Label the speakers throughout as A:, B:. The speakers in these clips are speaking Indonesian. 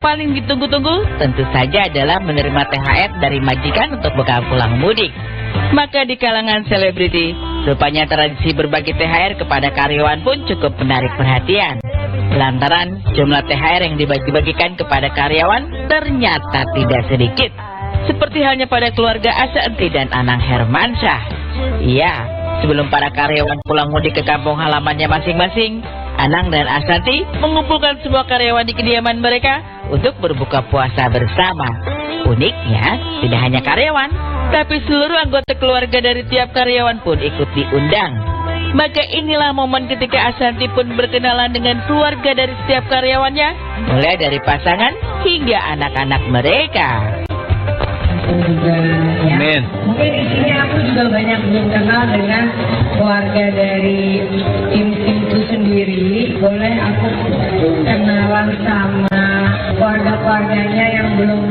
A: Paling ditunggu-tunggu tentu saja adalah menerima THR dari majikan untuk bekal pulang mudik. Maka di kalangan selebriti, rupanya tradisi berbagi THR kepada karyawan pun cukup menarik perhatian. Lantaran jumlah THR yang dibagi-bagikan kepada karyawan ternyata tidak sedikit. Seperti halnya pada keluarga Ashanty dan Anang Hermansyah. Iya, sebelum para karyawan pulang mudik ke kampung halamannya masing-masing, Anang dan Ashanty mengumpulkan semua karyawan di kediaman mereka untuk berbuka puasa bersama. Uniknya, tidak hanya karyawan, tapi seluruh anggota keluarga dari tiap karyawan pun ikut diundang. Maka inilah momen ketika Ashanty pun berkenalan dengan keluarga dari setiap karyawannya, mulai dari pasangan hingga anak-anak mereka.
B: Amin. Mungkin di sini aku juga banyak belum kenal dengan keluarga dari tim-tim itu sendiri. Boleh aku kenalan sama keluarga-keluarganya yang belum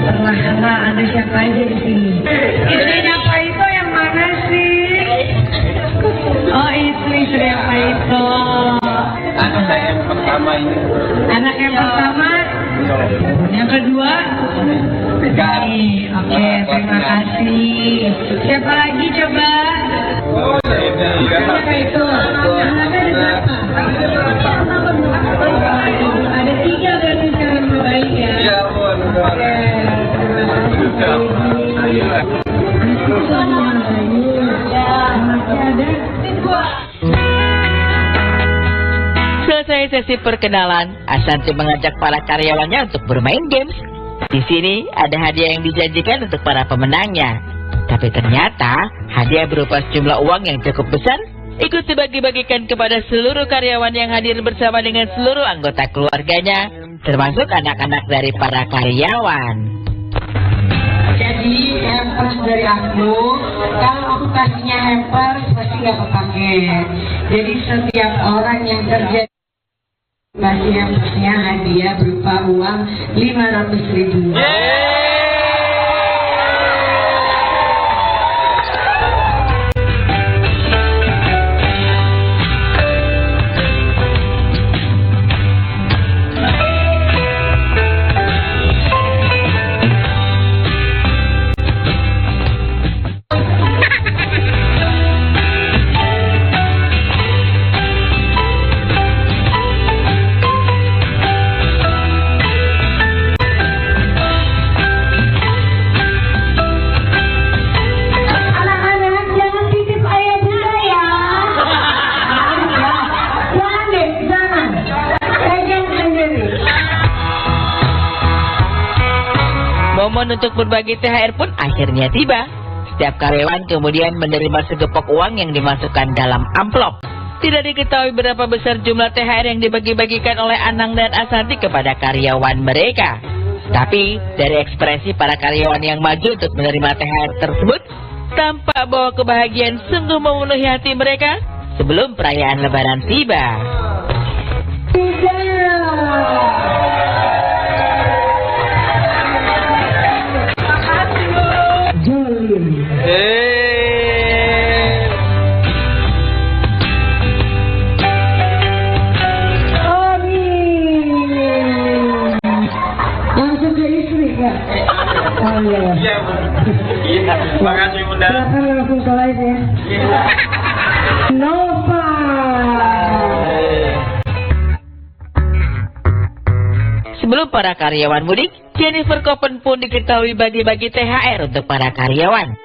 B: pernah kenal, ada siapa aja di sini? Istrinya Pak Ito yang mana sih? Oh, istri apa itu?
C: Anak saya yang pertama ini.
B: Anak yang pertama? Yang kedua? Oke, terima kasih. Siapa lagi coba? Siapa itu? Anaknya ada berapa? Ada 3 berarti sekarang baik ya? Iya,
A: Selesai sesi perkenalan, Ashanty mengajak para karyawannya untuk bermain games. Di sini ada hadiah yang dijanjikan untuk para pemenangnya. Tapi ternyata hadiah berupa sejumlah uang yang cukup besar ikut dibagi-bagikan kepada seluruh karyawan yang hadir bersama dengan seluruh anggota keluarganya, termasuk anak-anak dari para karyawan.
B: Jadi hampers dari aku, kalau aku kasihnya hampers pasti nggak kepake. Jadi setiap orang yang kerja kasih hampersnya hadiah berupa uang 500.000.
A: Momen untuk berbagi THR pun akhirnya tiba. Setiap karyawan kemudian menerima segepok uang yang dimasukkan dalam amplop. Tidak diketahui berapa besar jumlah THR yang dibagi-bagikan oleh Anang dan Ashanty kepada karyawan mereka. Tapi dari ekspresi para karyawan yang maju untuk menerima THR tersebut, tampak bahwa kebahagiaan sungguh memenuhi hati mereka sebelum perayaan Lebaran tiba.
B: Langsung ke istri Kak. Oh iya.
C: Iya, terima kasih Bunda.
B: Silakan langsung ke live ya. Nova.
A: Sebelum para karyawan mudik, Jennifer Copen pun diketahui bagi-bagi THR untuk para karyawan.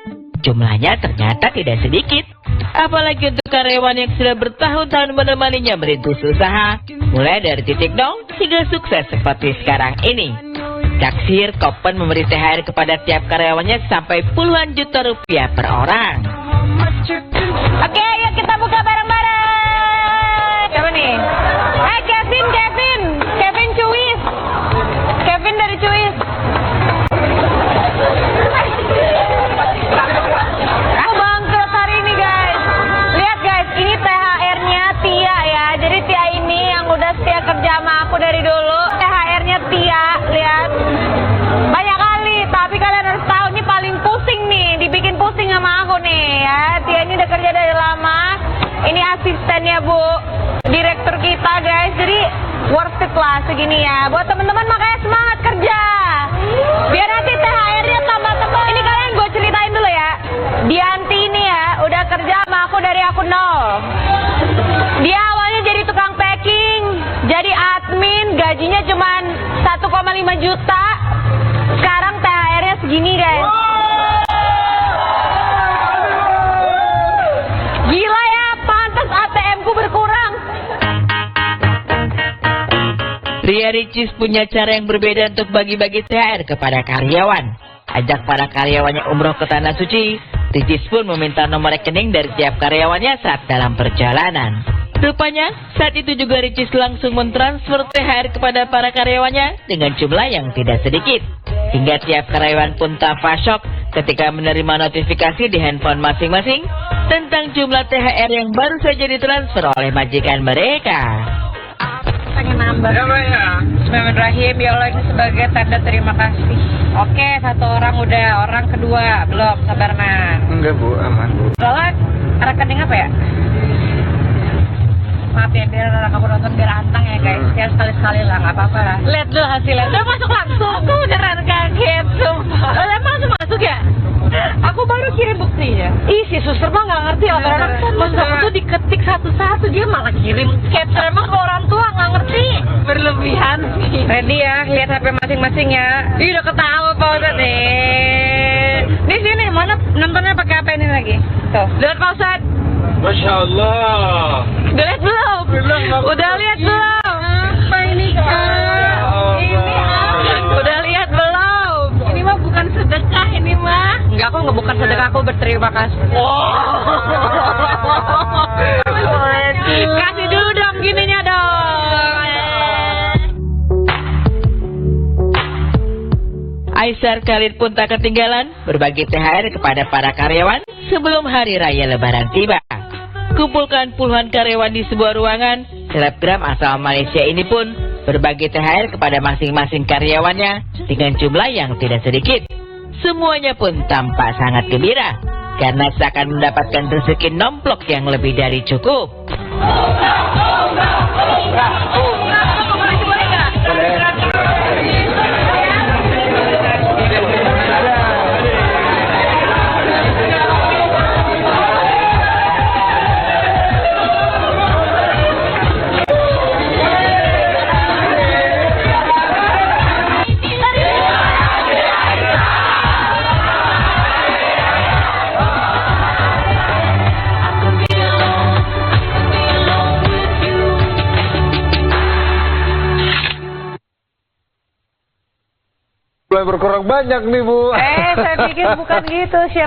A: Jumlahnya ternyata tidak sedikit. Apalagi untuk karyawan yang sudah bertahun-tahun menemaninya merintis usaha, mulai dari titik nol hingga sukses seperti sekarang ini. Taksir Copen memberi THR kepada tiap karyawannya sampai puluhan juta rupiah per orang.
D: Oke, ayo kita buka bareng-bareng. Siapa nih? Kevin Cuis. Kevin dari Cuis. Aku bangkrut hari ini guys. Lihat guys, ini THR-nya Tia ya. Jadi Tia ini yang udah setia kerja sama aku dari dulu. THR-nya Tia, lihat. Banyak kali, tapi kalian harus tahu ini paling pusing nih. Dibikin pusing sama aku nih ya. Tia ini udah kerja dari lama. Ini asistennya Bu, direktur kita guys. Jadi worth it lah segini ya. Buat teman-teman makanya semangat kerja. Biar nanti THR-nya tambah tebal. Ini kalian gue ceritain dulu ya. Dianti ini ya, udah kerja sama aku dari aku nol. Dia awalnya jadi tukang packing, jadi admin, gajinya cuman 1,5 juta. Sekarang THR-nya segini guys. Gila ya, pantas ATM-ku berkurang.
A: Pria Ricis punya cara yang berbeda untuk bagi-bagi THR kepada karyawan. Ajak para karyawannya umroh ke Tanah Suci, Ricis pun meminta nomor rekening dari tiap karyawannya saat dalam perjalanan. Rupanya, saat itu juga Ricis langsung mentransfer THR kepada para karyawannya dengan jumlah yang tidak sedikit. Hingga tiap karyawan pun tanpa syok ketika menerima notifikasi di handphone masing-masing tentang jumlah THR yang baru saja ditransfer oleh majikan mereka.
B: Pengen nambah.
C: Ya, Mbak, ya.
B: Bismillahirrahmanirrahim. Ya Allah, ini sebagai tanda terima kasih. Oke, satu orang udah, orang kedua belum. Sabar, Nan.
C: Enggak, Bu, aman, Bu.
B: Soalnya rekening apa ya? Maaf ya, biar kamu nonton biar antang ya guys. Ya sekali-sekali lah, nggak apa-apa lah.
D: Lihat dulu hasilnya. Udah masuk langsung. Aku beneran kaget sumpah. Emang langsung masuk ya?
B: Aku baru kirim buktinya.
D: Ih, si suster mah nggak ngerti ya orang masa itu diketik satu-satu dia malah kirim capture. Emang ke orang tua nggak ngerti. Berlebihan sih.
B: Ready ya, lihat HP masing-masing ya. Ih, udah ketawa Pak Ustadz nih. Nih sini, mana nontonnya pakai apa ini lagi? Tuh.
D: Lihat Pak Ustadz.
C: Masya Allah.
D: Udah lihat belum?
C: Belum, Pak.
D: Udah lihat belum?
B: Apa ini Kak?
D: Ini apa? Udah lihat belum?
B: Ini mah bukan sedekah ini mah.
D: Enggak, aku nggak bukan sedekah, aku berterima kasih. Kasih dulu dong gininya dong.
A: Aisyar Khalid pun tak ketinggalan berbagi THR kepada para karyawan sebelum hari raya Lebaran tiba. Kumpulkan puluhan karyawan di sebuah ruangan, selebgram asal Malaysia ini pun berbagi THR kepada masing-masing karyawannya dengan jumlah yang tidak sedikit. Semuanya pun tampak sangat gembira karena seakan mendapatkan rezeki nomplok yang lebih dari cukup.
C: Mulai berkurang banyak nih, Bu.
D: Saya pikir bukan gitu. Siapa